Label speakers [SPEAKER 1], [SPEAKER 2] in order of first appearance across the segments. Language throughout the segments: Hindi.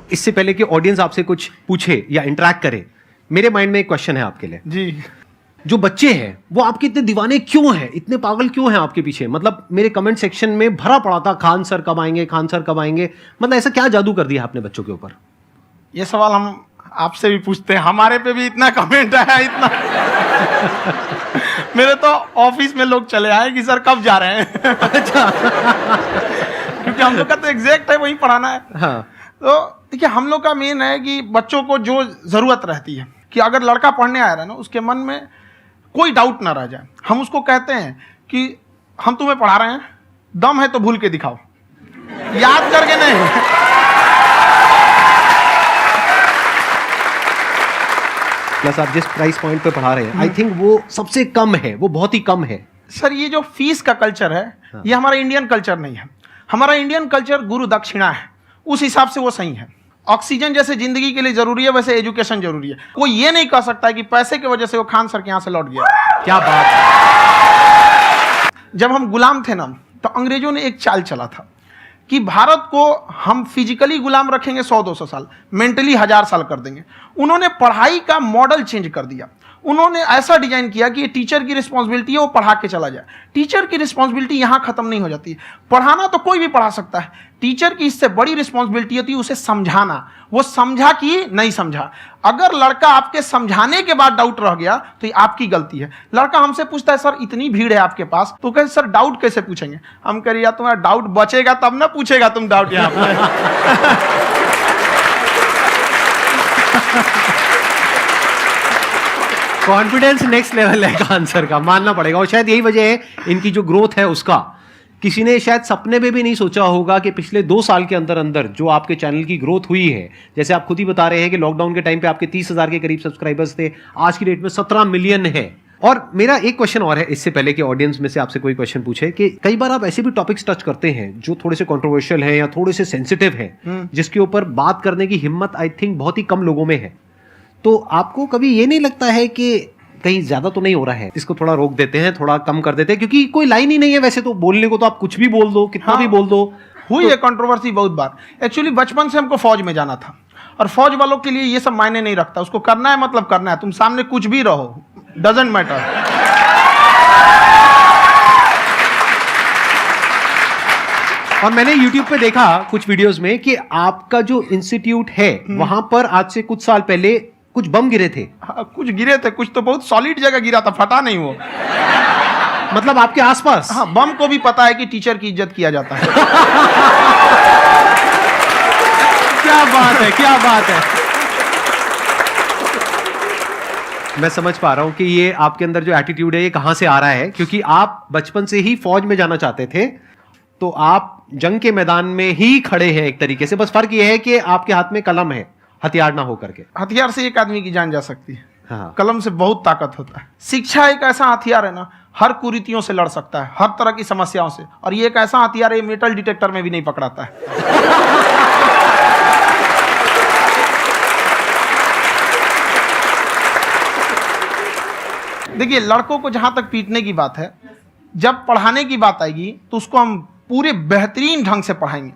[SPEAKER 1] इससे पहले कि ऑडियंस आपसे कुछ पूछे या इंटरेक्ट करे, मेरे माइंड में एक क्वेश्चन है आपके लिए
[SPEAKER 2] जी।
[SPEAKER 1] जो बच्चे हैं वो आपके इतने दीवाने क्यों हैं, इतने पागल क्यों हैं आपके पीछे? मतलब मेरे कमेंट सेक्शन में भरा पड़ा था खान सर कब आएंगे, खान सर कब आएंगे। मतलब ऐसा क्या जादू कर दिया आपने बच्चों के ऊपर?
[SPEAKER 2] ये सवाल हम आपसे भी पूछते हैं, हमारे पे भी इतना कमेंट आया, इतना मेरे तो ऑफिस में लोग चले आए कि सर कब जा रहे हैं।
[SPEAKER 1] अच्छा।
[SPEAKER 2] क्योंकि हम लोग का तो एग्जैक्ट है वही पढ़ाना है।
[SPEAKER 1] हाँ।
[SPEAKER 2] तो देखिए हम लोग का मेन है कि बच्चों को जो जरूरत रहती है कि अगर लड़का पढ़ने आया रहा ना उसके मन में कोई डाउट ना रह जाए, हम उसको कहते हैं कि हम तुम्हें पढ़ा रहे हैं, दम है तो भूल के दिखाओ, याद करके नहीं।
[SPEAKER 1] प्लस आप जिस प्राइस पॉइंट पे पढ़ा रहे हैं आई थिंक वो सबसे कम है, वो बहुत ही कम है।
[SPEAKER 2] सर ये जो फीस का कल्चर है ये हमारा इंडियन कल्चर नहीं है। हमारा इंडियन कल्चर गुरु दक्षिणा है, उस हिसाब से वो सही है। ऑक्सीजन जैसे जिंदगी के लिए जरूरी है वैसे एजुकेशन जरूरी है। कोई ये नहीं कह सकता है कि पैसे की वजह से वो खान सर के यहाँ से लौट गया।
[SPEAKER 1] क्या बात है।
[SPEAKER 2] जब हम गुलाम थे ना तो अंग्रेजों ने एक चाल चला था कि भारत को हम फिजिकली गुलाम रखेंगे 100-200 साल, मेंटली 1000 साल कर देंगे। उन्होंने पढ़ाई का मॉडल चेंज कर दिया। उन्होंने ऐसा डिजाइन किया कि ये टीचर की रिस्पॉन्सिबिलिटी है, वो पढ़ा के चला जाए। टीचर की रिस्पॉन्सिबिलिटी यहाँ खत्म नहीं हो जाती। पढ़ाना तो कोई भी पढ़ा सकता है, टीचर की इससे बड़ी रिस्पॉन्सिबिलिटी होती है उसे समझाना। वो समझा कि नहीं समझा। अगर लड़का आपके समझाने के बाद डाउट रह गया तो ये आपकी गलती है। लड़का हमसे पूछता है सर इतनी भीड़ है आपके पास, तो कहते सर डाउट कैसे पूछेंगे? हम कह रहे यार तुम्हारा डाउट बचेगा तब ना पूछेगा तुम डाउट यहाँ पे।
[SPEAKER 1] कॉन्फिडेंस नेक्स्ट लेवल है खान सर का, मानना पड़ेगा। और शायद यही वजह है इनकी जो ग्रोथ है उसका। किसी ने शायद सपने में भी नहीं सोचा होगा कि पिछले 2 साल के अंदर अंदर जो आपके चैनल की ग्रोथ हुई है, जैसे आप खुद ही बता रहे हैं कि लॉकडाउन के टाइम पे आपके 30,000 के करीब सब्सक्राइबर्स थे, आज की डेट में 17 मिलियन है। और मेरा एक क्वेश्चन और है, इससे पहले कि ऑडियंस में से आपसे कोई क्वेश्चन पूछे, कि कई बार आप ऐसे भी टॉपिक्स टच करते हैं जो थोड़े से कंट्रोवर्शियल हैं या थोड़े से सेंसिटिव हैं, जिसके ऊपर बात करने की हिम्मत आई थिंक बहुत ही कम लोगों में है। तो आपको कभी ये नहीं लगता है कि कहीं ज्यादा तो नहीं हो रहा है, इसको थोड़ा रोक देते हैं, थोड़ा कम कर देते हैं? क्योंकि कोई लाइन ही नहीं है वैसे तो बोलने को, तो आप कुछ भी बोल दो, कितना भी बोल दो।
[SPEAKER 2] हुई है कंट्रोवर्सी बहुत बार। एक्चुअली बचपन से हमको फौज में जाना था और फौज वालों के लिए ये सब मायने नहीं रखता। उसको करना है मतलब करना है, तुम सामने कुछ भी रहो, डजंट मैटर।
[SPEAKER 1] और मैंने YouTube पे देखा कुछ वीडियोस में कि आपका जो इंस्टीट्यूट है वहां पर आज से कुछ साल पहले कुछ बम गिरे थे।
[SPEAKER 2] हाँ, कुछ गिरे थे, कुछ तो बहुत सॉलिड जगह गिरा था, फटा नहीं वो।
[SPEAKER 1] मतलब आपके आसपास?
[SPEAKER 2] हाँ, बम को भी पता है कि टीचर की इज्जत किया जाता है।
[SPEAKER 1] क्या बात है, क्या बात है। मैं समझ पा रहा हूं कि ये आपके अंदर जो एटीट्यूड है ये कहां से आ रहा है, क्योंकि आप बचपन से ही फौज में जाना चाहते थे, तो आप जंग के मैदान में ही खड़े हैं एक तरीके से। बस फर्क ये है कि आपके हाथ में कलम है, हथियार ना हो करके।
[SPEAKER 2] हथियार से एक आदमी की जान जा सकती है,
[SPEAKER 1] हाँ।
[SPEAKER 2] कलम से बहुत ताकत होता है। शिक्षा एक ऐसा हथियार है ना, हर कुरीतियों से लड़ सकता है, हर तरह की समस्याओं से। और ये एक ऐसा हथियार है, मेटल डिटेक्टर में भी नहीं पकड़ाता है। देखिए लड़कों को जहां तक पीटने की बात है, जब पढ़ाने की बात आएगी तो उसको हम पूरे बेहतरीन ढंग से पढ़ाएंगे।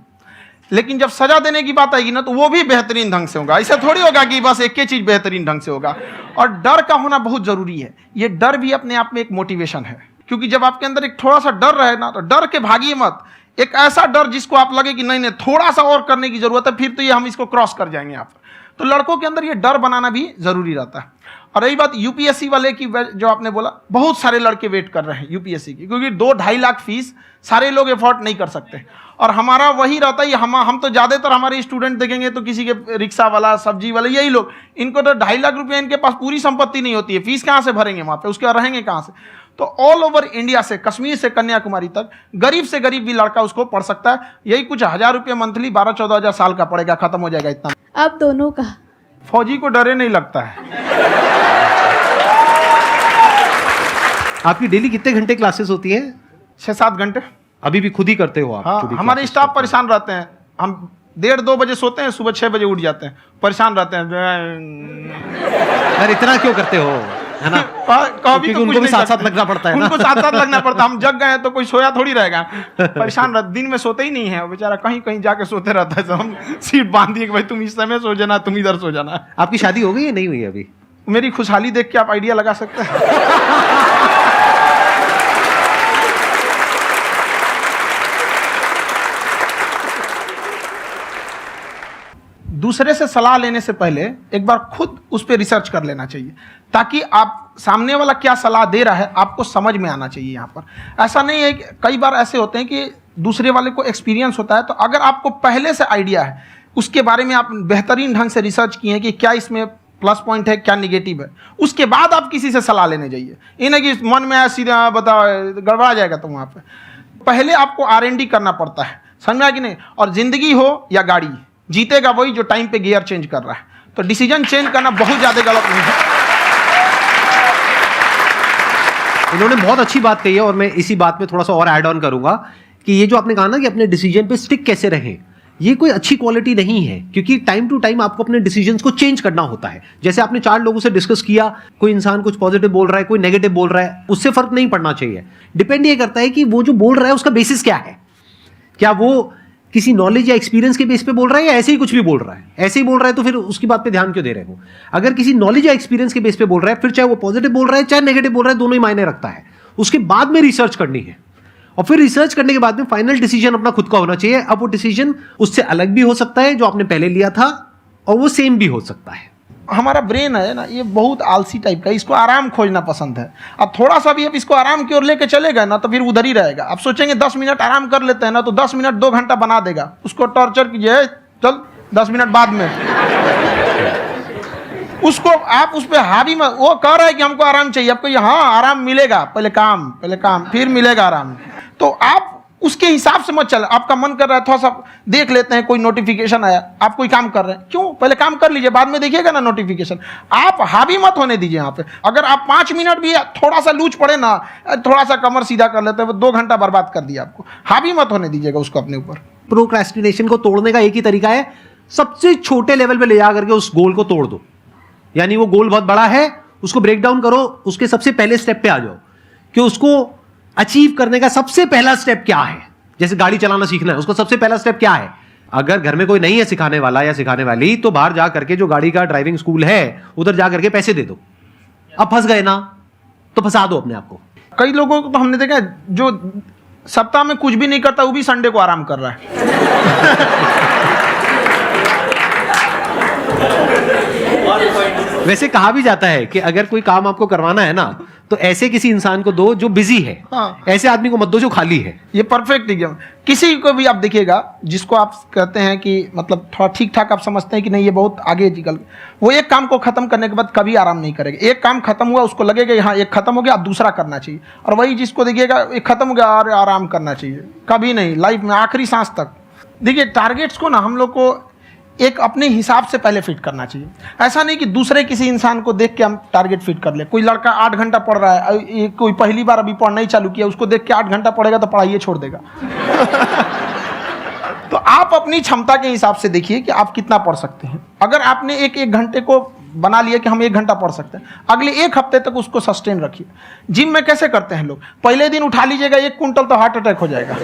[SPEAKER 2] लेकिन जब सजा देने की बात आएगी ना तो वो भी बेहतरीन ढंग से होगा। ऐसा थोड़ी होगा कि बस एक ही चीज बेहतरीन ढंग से होगा। और डर का होना बहुत जरूरी है। ये डर भी अपने आप में एक मोटिवेशन है, क्योंकि जब आपके अंदर एक थोड़ा सा डर रहे ना तो डर के भागिए मत। एक ऐसा डर जिसको आप लगे कि नहीं नहीं थोड़ा सा और करने की जरूरत है, फिर तो ये हम इसको क्रॉस कर जाएंगे यहाँ पर। तो लड़कों के अंदर ये डर बनाना भी जरूरी रहता है। और रही बात यूपीएससी वाले की, जो आपने बोला, बहुत सारे लड़के वेट कर रहे हैं यूपीएससी की, क्योंकि 2-2.5 लाख फीस सारे लोग एफोर्ड नहीं कर सकते। और हमारा वही रहता है, हम तो ज़्यादातर हमारे स्टूडेंट देखेंगे तो किसी के रिक्शा वाला, सब्जी वाला, यही लोग, इनको तो 2.5 लाख रुपया इनके पास पूरी संपत्ति नहीं होती है। फीस कहाँ से भरेंगे वहाँ पे, उसके बाद रहेंगे कहाँ से? तो ऑल ओवर इंडिया से, कश्मीर से कन्याकुमारी तक, गरीब से गरीब भी लड़का उसको पढ़ सकता है। यही कुछ 1000 रुपये मंथली, 12-14 हज़ार साल का पड़ेगा, खत्म हो जाएगा इतना।
[SPEAKER 3] अब दोनों का
[SPEAKER 2] फौजी को डरे नहीं लगता है।
[SPEAKER 1] आपकी डेली कितने घंटे क्लासेस होती हैं?
[SPEAKER 2] 6-7 घंटे।
[SPEAKER 1] अभी भी खुद ही करते हो आप?
[SPEAKER 2] हाँ, हमारे स्टाफ परेशान रहते हैं। हम 1:30-2 बजे सोते हैं, सुबह 6 बजे उठ जाते हैं, परेशान रहते हैं।
[SPEAKER 1] यार इतना क्यों करते हो, है ना?
[SPEAKER 2] कभी
[SPEAKER 1] क्योंकि
[SPEAKER 2] तो
[SPEAKER 1] उनको
[SPEAKER 2] कुछ
[SPEAKER 1] भी
[SPEAKER 2] नहीं
[SPEAKER 1] साथ साथ
[SPEAKER 2] सकते।
[SPEAKER 1] लगना पड़ता है ना।
[SPEAKER 2] उनको साथ साथ लगना पड़ता है। हम जग गए हैं तो कोई सोया थोड़ी रहेगा, परेशान रह, दिन में सोते ही नहीं है, वो बेचारा कहीं कहीं जाके सोते रहता है। तो हम सीट बांध दिए कि भाई तुम इस समय सो जाना, तुम इधर सो जाना।
[SPEAKER 1] आपकी शादी हो गई या नहीं हुई अभी?
[SPEAKER 2] मेरी खुशहाली देख के आप आइडिया लगा सकते हैं। दूसरे से सलाह लेने से पहले एक बार खुद उस पर रिसर्च कर लेना चाहिए, ताकि आप सामने वाला क्या सलाह दे रहा है आपको समझ में आना चाहिए। यहाँ पर ऐसा नहीं है कि कई बार ऐसे होते हैं कि दूसरे वाले को एक्सपीरियंस होता है, तो अगर आपको पहले से आइडिया है, उसके बारे में आप बेहतरीन ढंग से रिसर्च किए हैं कि क्या इसमें प्लस पॉइंट है, क्या निगेटिव है, उसके बाद आप किसी से सलाह लेने जाइए। ये नहीं कि मन में सीधा बताओ, गड़बड़ा जाएगा। तो वहाँ पे पहले आपको R&D करना पड़ता है, समझा कि नहीं। और जिंदगी हो या गाड़ी, जीतेगा वही जो टाइम पे गियर चेंज कर रहा है। तो डिसीजन चेंज करना बहुत ज्यादा गलत नहीं है।
[SPEAKER 1] इन्होंने बहुत अच्छी बात कही है और मैं इसी बात में थोड़ा सा और ऐड ऑन करूंगा कि ये जो आपने कहा ना कि अपने डिसीजन पे स्टिक कैसे रहें, ये कोई अच्छी क्वालिटी नहीं है, क्योंकि टाइम टू टाइम आपको अपने डिसीजंस को चेंज करना होता है। जैसे आपने 4 लोगों से डिस्कस किया, कोई इंसान कुछ पॉजिटिव बोल रहा है, कोई नेगेटिव बोल रहा है, उससे फर्क नहीं पड़ना चाहिए। डिपेंड ये करता है कि वो जो बोल रहा है उसका बेसिस क्या है। क्या वो किसी नॉलेज या एक्सपीरियंस के बेस पे बोल रहा है या ऐसे ही कुछ भी बोल रहा है? ऐसे ही बोल रहा है तो फिर उसकी बात पे ध्यान क्यों दे रहे हो? अगर किसी नॉलेज या एक्सपीरियंस के बेस पे बोल रहा है, फिर चाहे वो पॉजिटिव बोल रहा है चाहे नेगेटिव बोल रहा है, दोनों ही मायने रखता है। उसके बाद में रिसर्च करनी है और फिर रिसर्च करने के बाद में फाइनल डिसीजन अपना खुद का होना चाहिए। अब वो डिसीजन उससे अलग भी हो सकता है जो आपने पहले लिया था, और वो सेम भी हो सकता है।
[SPEAKER 2] हमारा ब्रेन है ना, ये बहुत आलसी टाइप का, इसको आराम खोजना पसंद है। अब थोड़ा सा भी अब इसको आराम की ओर लेके चले गए ना तो फिर उधर ही रहेगा। आप सोचेंगे 10 मिनट आराम कर लेते हैं ना, तो 10 मिनट 2 घंटा बना देगा। उसको टॉर्चर कीजिए, चल 10 मिनट बाद में। उसको आप उस पर हावी मत, वो कह रहा है कि हमको आराम चाहिए, आपको हाँ आराम मिलेगा, पहले काम फिर मिलेगा आराम। तो आप उसके हिसाब से मत चल। आपका मन कर रहा है थोड़ा सा देख लेते हैं, कोई नोटिफिकेशन आया, आप कोई काम कर रहे हैं, क्यों पहले काम कर लीजिए, बाद में देखिएगा ना नोटिफिकेशन। आप हावी मत होने दीजिए यहाँ पे। अगर आप 5 मिनट भी थोड़ा सा लूज पड़े ना, थोड़ा सा कमर सीधा कर लेते हैं, 2 घंटा बर्बाद कर दिया आपको। हावी मत होने दीजिएगा उसको अपने ऊपर।
[SPEAKER 1] प्रोक्रेस्टिनेशन को तोड़ने का एक ही तरीका है, सबसे छोटे लेवल पे ले जा करके उस गोल को तोड़ दो। यानी वो गोल बहुत बड़ा है, उसको ब्रेक डाउन करो, उसके सबसे पहले स्टेप पे आ जाओ कि उसको अचीव करने का सबसे पहला स्टेप क्या है। जैसे गाड़ी चलाना सीखना है, उसका सबसे पहला स्टेप क्या है। अगर घर में कोई नहीं है सिखाने वाला या सिखाने वाली, तो बाहर जा करके जो गाड़ी का ड्राइविंग स्कूल है उधर जा करके पैसे दे दो। अब फंस गए ना तो फंसा दो अपने आप को।
[SPEAKER 2] कई लोगों को तो हमने देखा है, जो सप्ताह में कुछ भी नहीं करता वो भी संडे को आराम कर रहा है।
[SPEAKER 1] वैसे कहा भी जाता है कि अगर कोई काम आपको करवाना है ना, तो ऐसे किसी इंसान को दो जो बिजी है।
[SPEAKER 2] हाँ।
[SPEAKER 1] ऐसे आदमी को मत दो जो खाली है।
[SPEAKER 2] ये परफेक्ट एग्जाम। किसी को भी आप देखिएगा जिसको आप कहते हैं कि मतलब थोड़ा ठीक ठाक आप समझते हैं कि नहीं ये बहुत आगे निकल, वो एक काम को खत्म करने के बाद कभी आराम नहीं करेगा। एक काम खत्म हुआ उसको लगेगा हाँ एक खत्म हो गया, अब दूसरा करना चाहिए। और वही जिसको देखिएगा एक खत्म हो गया और आराम करना चाहिए, कभी नहीं। लाइफ में आखिरी सांस तक देखिए, टारगेट्स को ना हम लोग को एक अपने हिसाब से पहले फिट करना चाहिए। ऐसा नहीं कि दूसरे किसी इंसान को देख के हम टारगेट फिट कर ले। कोई लड़का 8 घंटा पढ़ रहा है, कोई पहली बार अभी पढ़ना ही चालू किया, उसको देख के 8 घंटा पढ़ेगा तो पढ़ाई छोड़ देगा। तो आप अपनी क्षमता के हिसाब से देखिए कि आप कितना पढ़ सकते हैं। अगर आपने एक घंटे को बना लिया कि हम 1 घंटा पढ़ सकते हैं, अगले 1 हफ्ते तक उसको सस्टेन रखिए। जिम में कैसे करते हैं लोग, पहले दिन उठा लीजिएगा 1 क्विंटल तो हार्ट अटैक हो जाएगा।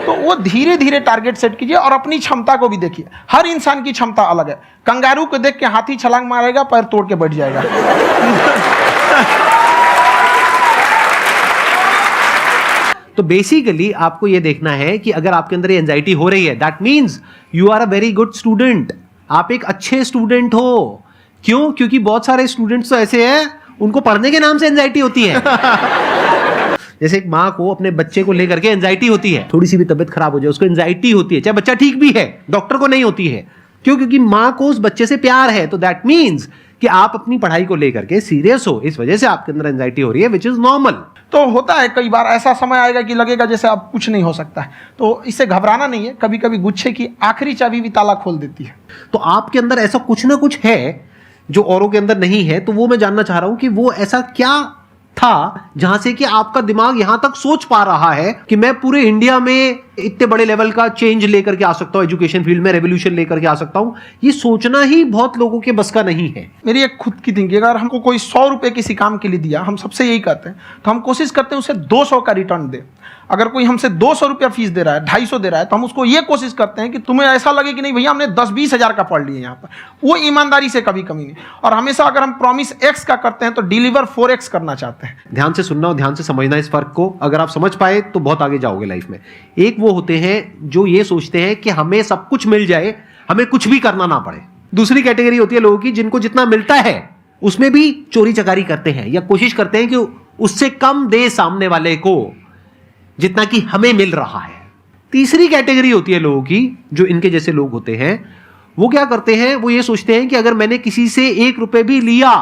[SPEAKER 2] तो वो धीरे धीरे टारगेट सेट कीजिए और अपनी क्षमता को भी देखिए। हर इंसान की क्षमता अलग है। कंगारू को देख के हाथी छलांग मारेगा, पैर तोड़ के बैठ जाएगा।
[SPEAKER 1] तो बेसिकली आपको यह देखना है कि अगर आपके अंदर ये एंजाइटी हो रही है, that means you are a very good student. आप एक अच्छे स्टूडेंट हो। क्यों? क्योंकि बहुत सारे स्टूडेंट्स तो ऐसे हैं, उनको पढ़ने के नाम से एंजाइटी होती है। जैसे एक माँ को अपने बच्चे को लेकर के एंजाइटी होती है, थोड़ी सी भी तबीयत खराब हो जाए उसको एंजाइटी होती है, चाहे बच्चा ठीक भी है, डॉक्टर को नहीं होती है। क्यों? क्योंकि माँ को उस बच्चे से प्यार है। तो दैट मीन्स कि आप अपनी पढ़ाई को लेकर के सीरियस हो, इस वजह से आपके अंदर एंजाइटी हो रही है, विच इज नॉर्मल।
[SPEAKER 2] तो होता है कई बार ऐसा समय आएगा कि लगेगा जैसे अब कुछ नहीं हो सकता है, तो इससे घबराना नहीं है। कभी कभी गुच्छे की आखिरी चाबी भी ताला खोल देती है।
[SPEAKER 1] तो आपके अंदर ऐसा कुछ ना कुछ है जो औरों के अंदर नहीं है। तो वो मैं जानना चाह रहा हूं कि वो ऐसा क्या था जहां से कि आपका दिमाग यहां तक सोच पा रहा है कि मैं पूरे इंडिया में इतने बड़े लेवल का चेंज लेकर के आ सकता हूं, एजुकेशन फील्ड में रेवोल्यूशन लेकर के आ सकता हूं, ये सोचना ही बहुत लोगों के बस का नहीं है।
[SPEAKER 2] मेरी एक खुद की थिंकिंग, अगर हमको कोई 100 रुपए किसी काम के लिए दिया, हम सबसे यही कहते हैं, तो हम कोशिश करते हैं उसे 200 का रिटर्न दे। अगर कोई हमसे 200 रुपया फीस दे रहा है, 250 दे रहा है, तो हम उसको ये कोशिश करते हैं कि तुम्हें ऐसा लगे कि नहीं भैया हमने 10-20 हज़ार का पढ़ लिया यहाँ पर, वो ईमानदारी से कभी कमी नहीं। और हमेशा अगर हम प्रॉमिस एक्स का करते हैं तो डिलीवर 4x करना चाहते हैं।
[SPEAKER 1] ध्यान से सुनना और ध्यान से समझना इस फर्क को, अगर आप समझ पाए तो बहुत आगे जाओगे लाइफ में। एक वो होते हैं जो ये सोचते हैं कि हमें सब कुछ मिल जाए, हमें कुछ भी करना ना पड़े। दूसरी कैटेगरी होती है लोगों की जिनको जितना मिलता है उसमें भी चोरी चकारी करते हैं या कोशिश करते हैं कि उससे कम दे सामने वाले को जितना कि हमें मिल रहा है। तीसरी कैटेगरी होती है लोगों की, जो इनके जैसे लोग होते हैं, वो क्या करते हैं, वो ये सोचते हैं कि अगर मैंने किसी से 1 रुपए भी लिया,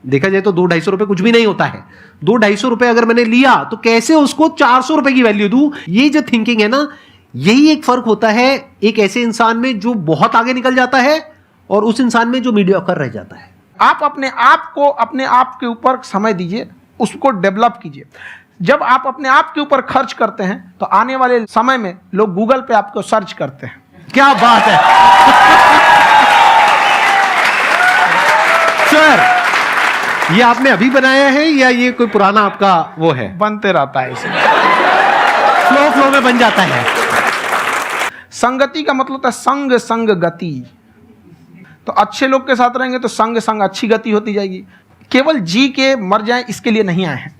[SPEAKER 1] देखा जाए तो 200-250 रुपए कुछ भी नहीं होता है, 200-250 रुपए अगर मैंने लिया तो कैसे उसको 400 रुपए की वैल्यू दूं। ये जो थिंकिंग है ना, यही एक फर्क होता है एक ऐसे इंसान में जो बहुत आगे निकल जाता है और उस इंसान में जो मीडियोकर रह जाता है।
[SPEAKER 2] आप अपने आप को अपने आप के ऊपर समय दीजिए, उसको डेवलप कीजिए। जब आप अपने आप के ऊपर खर्च करते हैं तो आने वाले समय में लोग गूगल पे आपको सर्च करते हैं।
[SPEAKER 1] क्या बात है सर, ये आपने अभी बनाया है या ये कोई पुराना आपका वो है?
[SPEAKER 2] बनते रहता है, इसे
[SPEAKER 1] फ्लो में बन जाता है।
[SPEAKER 2] संगति का मतलब होता है संग संग गति। तो अच्छे लोग के साथ रहेंगे तो संग संग अच्छी गति होती जाएगी। केवल जी के मर जाएं इसके लिए नहीं आए हैं।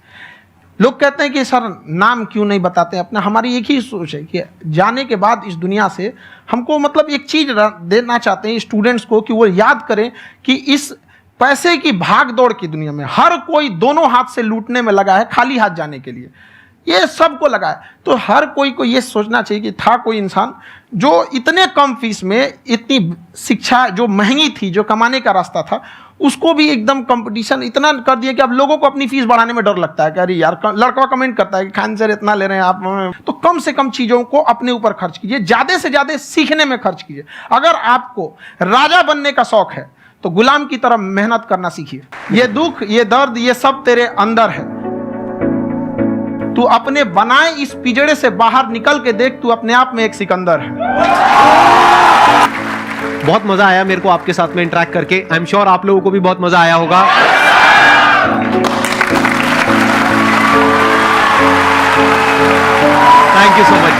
[SPEAKER 2] लोग कहते हैं कि सर नाम क्यों नहीं बताते अपना। हमारी एक ही सोच है कि जाने के बाद इस दुनिया से हमको मतलब एक चीज़ देना चाहते हैं स्टूडेंट्स को, कि वो याद करें कि इस पैसे की भाग दौड़ की दुनिया में हर कोई दोनों हाथ से लूटने में लगा है, खाली हाथ जाने के लिए ये सबको लगा है। तो हर कोई को ये सोचना चाहिए कि था कोई इंसान जो इतने कम फीस में इतनी शिक्षा जो महंगी थी, जो कमाने का रास्ता था, उसको भी एकदम कंपटीशन इतना कर दिया कि अब लोगों को अपनी फीस बढ़ाने में डर लगता है कि अरे यार, लड़का कमेंट करता है कि खान सर इतना ले रहे हैं आप, तो कम से कम चीज़ों को अपने ऊपर खर्च कीजिए, ज़्यादा से ज़्यादा सीखने में खर्च कीजिए। अगर आपको राजा बनने का शौक है तो गुलाम की तरह मेहनत करना सीखिए। ये दुख, ये दर्द, ये सब तेरे अंदर है। तू अपने बनाए इस पिंजड़े से बाहर निकल के देख, तू अपने आप में एक सिकंदर है।
[SPEAKER 1] बहुत मजा आया मेरे को आपके साथ में इंटरेक्ट करके। आई एम श्योर आप लोगों को भी बहुत मजा आया होगा। Thank you so much.